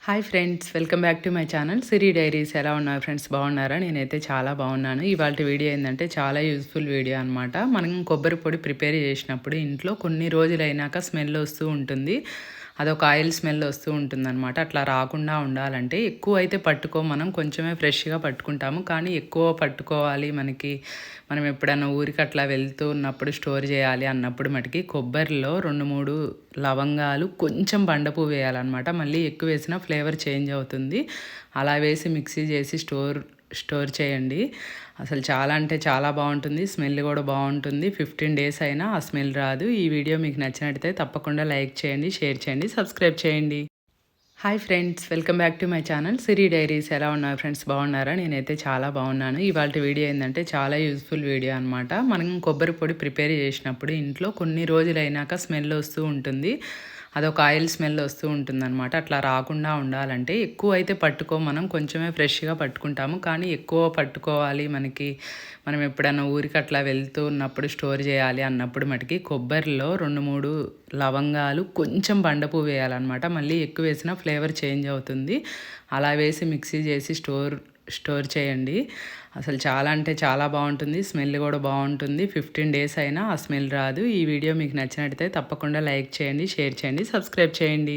Hi friends, welcome back to my channel Siri diaries. ఎలా ఉన్నారు friends? బాగున్నారా? నేనైతే చాలా బాగున్నాను. ఇవాళ వీడియో ఏంటంటే చాలా యూజ్ఫుల్ వీడియో అనమాట. మనం కొబ్బరి పొడి ప్రిపేర్ చేసినప్పుడు ఇంట్లో కొన్ని రోజులైనాక స్మెల్ వస్తూ ఉంటుంది. అదొక ఆయిల్ స్మెల్ వస్తూ ఉంటుందన్నమాట. అట్లా రాకుండా ఉండాలంటే ఎక్కువ అయితే మనం కొంచెమే ఫ్రెష్గా పట్టుకుంటాము. కానీ ఎక్కువ పట్టుకోవాలి, మనం ఎప్పుడైనా ఊరికి అట్లా వెళ్తూ ఉన్నప్పుడు స్టోర్ చేయాలి అన్నప్పుడు మటుకి కొబ్బరిలో 2-3 లవంగాలు, కొంచెం బండపువ్వు వేయాలన్నమాట. మళ్ళీ ఎక్కువ వేసినా ఫ్లేవర్ చేంజ్ అవుతుంది. అలా వేసి మిక్సీ చేసి స్టోర్ చేయండి. అసలు చాలా అంటే చాలా బాగుంటుంది. స్మెల్ కూడా బాగుంటుంది. 15 డేస్ అయినా ఆ స్మెల్ రాదు. ఈ వీడియో మీకు నచ్చినట్టయితే తప్పకుండా లైక్ చేయండి, షేర్ చేయండి, సబ్స్క్రైబ్ చేయండి. Hi friends, welcome back to my channel Siri diaries. ఎలా ఉన్నారు ఫ్రెండ్స్? బాగున్నారా? నేనైతే చాలా బాగున్నాను. ఇవాళ వీడియో ఏంటంటే చాలా యూజ్ఫుల్ వీడియో అనమాట. మనం కొబ్బరి పొడి ప్రిపేర్ చేసినప్పుడు ఇంట్లో కొన్ని రోజులైనాక స్మెల్ వస్తూ ఉంటుంది. అదొక ఆయిల్ స్మెల్ వస్తూ ఉంటుందన్నమాట. అట్లా రాకుండా ఉండాలంటే ఎక్కువ అయితే మనం కొంచెమే ఫ్రెష్గా పట్టుకుంటాము. కానీ ఎక్కువ పట్టుకోవాలి, మనం ఎప్పుడైనా ఊరికి అట్లా వెళ్తూ ఉన్నప్పుడు స్టోర్ చేయాలి అన్నప్పుడు మటుకి కొబ్బరిలో 2-3 లవంగాలు, కొంచెం బండపువ్వు వేయాలన్నమాట. మళ్ళీ ఎక్కువ వేసినా ఫ్లేవర్ చేంజ్ అవుతుంది. అలా వేసి మిక్సీ చేసి స్టోర్ చేయండి. అసలు చాలా అంటే చాలా బాగుంటుంది. స్మెల్ కూడా బాగుంటుంది. 15 డేస్ అయినా ఆ స్మెల్ రాదు. ఈ వీడియో మీకు నచ్చినట్టయితే తప్పకుండా లైక్ చేయండి, షేర్ చేయండి, సబ్స్క్రైబ్ చేయండి.